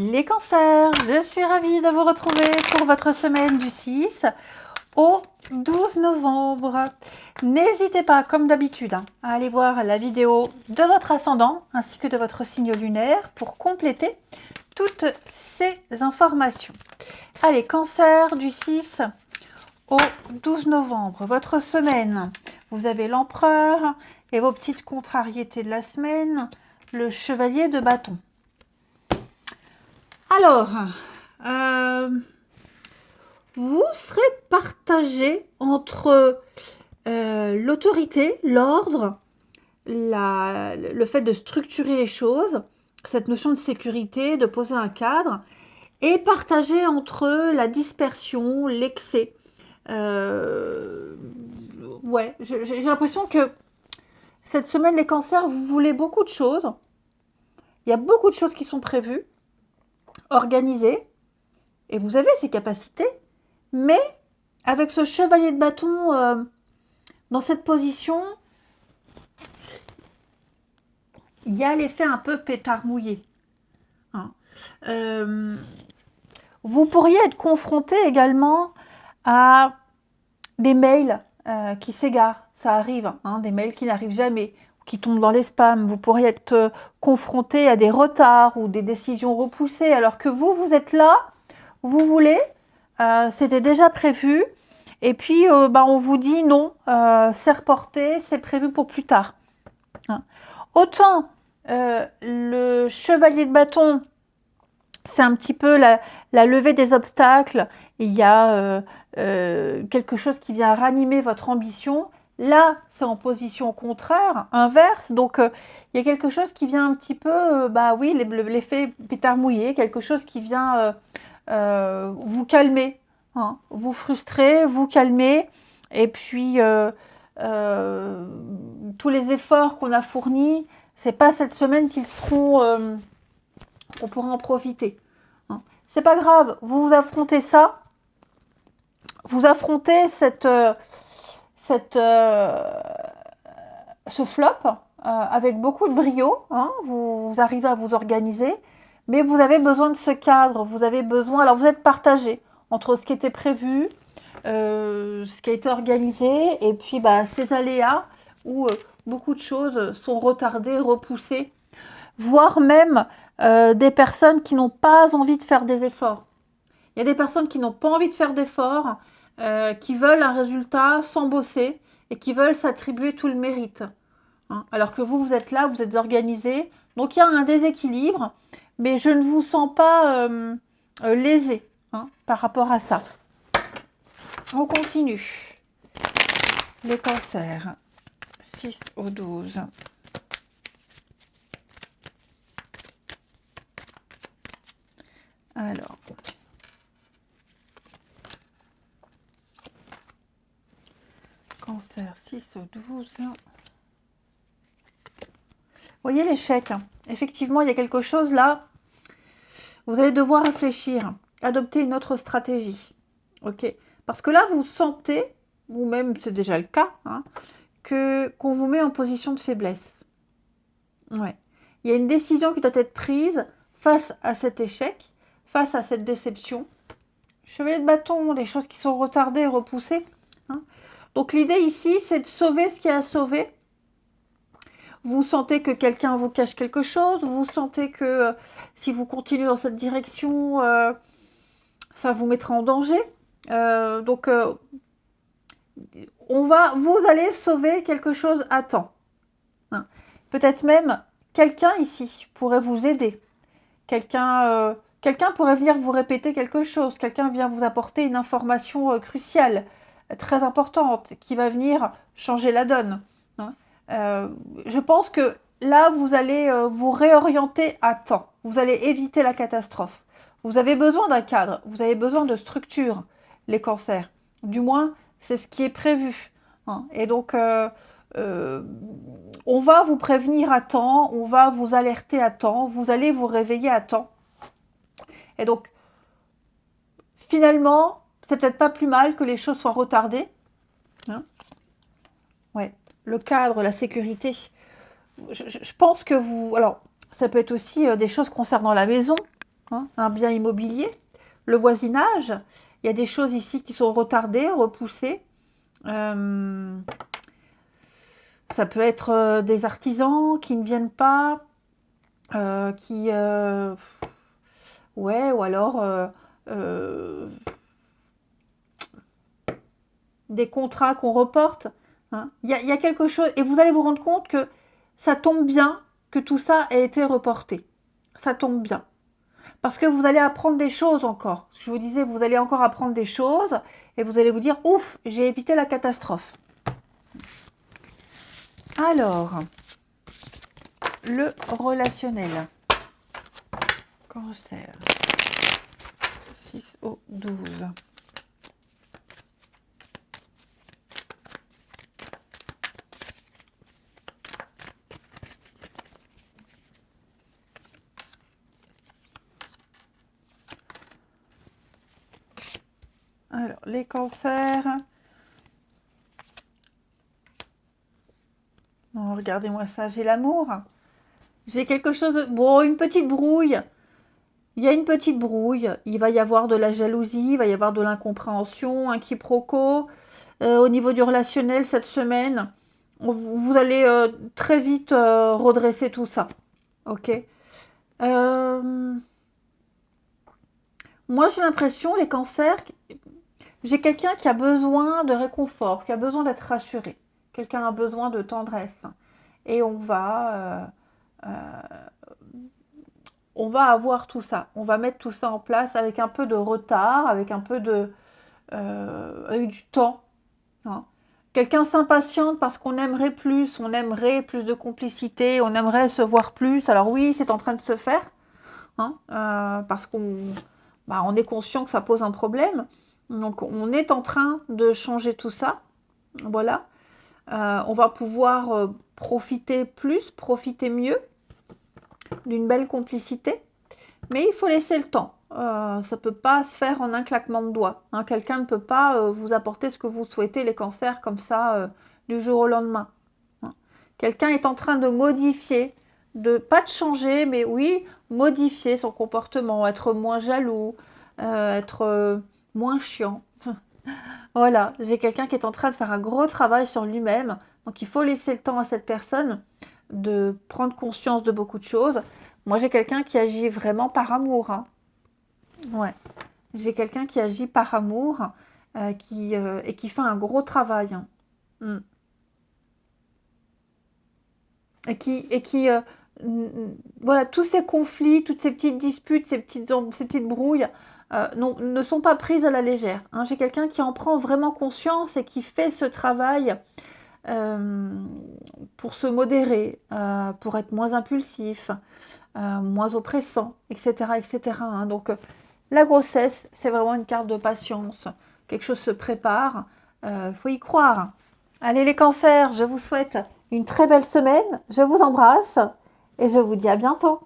Les cancers, je suis ravie de vous retrouver pour votre semaine du 6 au 12 novembre. N'hésitez pas, comme d'habitude, à aller voir la vidéo de votre ascendant ainsi que de votre signe lunaire pour compléter toutes ces informations. Allez, cancer du 6 au 12 novembre, votre semaine. Vous avez l'empereur et vos petites contrariétés de la semaine, le chevalier de bâton. Alors, vous serez partagé entre l'autorité, l'ordre, le fait de structurer les choses, cette notion de sécurité, de poser un cadre, et partagé entre la dispersion, l'excès. Ouais, j'ai l'impression que cette semaine, les cancers, vous voulez beaucoup de choses. Il y a beaucoup de choses qui sont prévues, organisées, et vous avez ces capacités, mais avec ce chevalier de bâton dans cette position, il y a l'effet un peu pétard mouillé. Hein. Vous pourriez être confronté également à des mails qui s'égarent. Ça arrive, hein, des mails qui n'arrivent jamais, qui tombent dans les spams. Vous pourriez être confronté à des retards ou des décisions repoussées, alors que vous êtes là, vous voulez, c'était déjà prévu, et puis on vous dit non, c'est reporté, c'est prévu pour plus tard. Hein. Autant le chevalier de bâton, c'est un petit peu la levée des obstacles, il y a quelque chose qui vient ranimer votre ambition. Là, c'est en position contraire, inverse, donc il y a quelque chose qui vient un petit peu, oui, l'effet pétard mouillé, quelque chose qui vient vous calmer, hein, vous frustrer, vous calmer, et puis tous les efforts qu'on a fournis, c'est pas cette semaine qu'ils seront, qu'on pourra en profiter. Hein. C'est pas grave, vous affrontez ça, vous affrontez ce flop avec beaucoup de brio, hein, vous arrivez à vous organiser, mais vous avez besoin de ce cadre, vous avez besoin, alors vous êtes partagé entre ce qui était prévu, ce qui a été organisé, et puis ces aléas où beaucoup de choses sont retardées, repoussées, voire même des personnes qui n'ont pas envie de faire des efforts. Il y a des personnes qui n'ont pas envie de faire d'efforts, qui veulent un résultat sans bosser et qui veulent s'attribuer tout le mérite. Hein. Alors que vous êtes là, vous êtes organisé. Donc il y a un déséquilibre, mais je ne vous sens pas lésé par rapport à ça. On continue. Les cancers. 6 au 12. Alors. Cancer 6 au 12. Vous voyez l'échec. Effectivement, il y a quelque chose là. Vous allez devoir réfléchir, adopter une autre stratégie. Ok. Parce que là, vous sentez, ou même c'est déjà le cas, hein, qu'on vous met en position de faiblesse. Ouais. Il y a une décision qui doit être prise face à cet échec, face à cette déception. Chevalier de bâton, des choses qui sont retardées, repoussées. Hein. Donc l'idée ici, c'est de sauver ce qui est à sauver. Vous sentez que quelqu'un vous cache quelque chose, vous sentez que si vous continuez dans cette direction, ça vous mettra en danger. Vous allez sauver quelque chose à temps. Hein. Peut-être même quelqu'un ici pourrait vous aider. Quelqu'un pourrait venir vous répéter quelque chose. Quelqu'un vient vous apporter une information cruciale, très importante, qui va venir changer la donne. Hein. Je pense que là, vous allez vous réorienter à temps. Vous allez éviter la catastrophe. Vous avez besoin d'un cadre, vous avez besoin de structure, les cancers. Du moins, c'est ce qui est prévu. Hein. Et donc, on va vous prévenir à temps, on va vous alerter à temps, vous allez vous réveiller à temps. Et donc, finalement, c'est peut-être pas plus mal que les choses soient retardées. Hein. Ouais, le cadre, la sécurité. Je pense que vous... Alors, ça peut être aussi des choses concernant la maison. hein, un bien immobilier, le voisinage. Il y a des choses ici qui sont retardées, repoussées. Ça peut être des artisans qui ne viennent pas, ouais, ou alors des contrats qu'on reporte. Hein. Il y a quelque chose, et vous allez vous rendre compte que ça tombe bien que tout ça ait été reporté. Ça tombe bien. Parce que vous allez apprendre des choses encore. Je vous disais, vous allez encore apprendre des choses et vous allez vous dire, ouf, j'ai évité la catastrophe. Alors, le relationnel. Cancer. 6 au 12. Alors, les cancers. Oh, regardez-moi ça, j'ai l'amour. J'ai quelque chose de... Bon, une petite brouille. Il y a une petite brouille. Il va y avoir de la jalousie, il va y avoir de l'incompréhension, un quiproquo. Au niveau du relationnel, cette semaine, vous allez très vite redresser tout ça. Ok. Moi, j'ai l'impression, les cancers, j'ai quelqu'un qui a besoin de réconfort, qui a besoin d'être rassuré. Quelqu'un a besoin de tendresse. Et on va avoir tout ça. On va mettre tout ça en place avec un peu de retard, avec un peu de... avec du temps. Hein. Quelqu'un s'impatiente parce qu'on aimerait plus, on aimerait plus de complicité, on aimerait se voir plus. Alors oui, c'est en train de se faire, hein, parce on est conscient que ça pose un problème. Donc on est en train de changer tout ça. Voilà. On va pouvoir profiter plus, profiter mieux d'une belle complicité. Mais il faut laisser le temps. Ça ne peut pas se faire en un claquement de doigts. Hein. Quelqu'un ne peut pas vous apporter ce que vous souhaitez, les cancers, comme ça, du jour au lendemain. Hein. Quelqu'un est en train de modifier, pas de changer, mais oui, modifier son comportement, être moins jaloux, être moins chiant. Voilà, j'ai quelqu'un qui est en train de faire un gros travail sur lui-même. Donc il faut laisser le temps à cette personne de prendre conscience de beaucoup de choses. Moi, j'ai quelqu'un qui agit vraiment par amour. Hein. Ouais. J'ai quelqu'un qui agit par amour et qui fait un gros travail. Hein. Mm. Voilà, tous ces conflits, toutes ces petites disputes, ces petites brouilles ne sont pas prises à la légère. Hein. J'ai quelqu'un qui en prend vraiment conscience et qui fait ce travail pour se modérer, pour être moins impulsif, moins oppressant, etc. etc. Hein. Donc, la grossesse, c'est vraiment une carte de patience. Quelque chose se prépare, faut y croire. Allez les cancers, je vous souhaite une très belle semaine. Je vous embrasse et je vous dis à bientôt.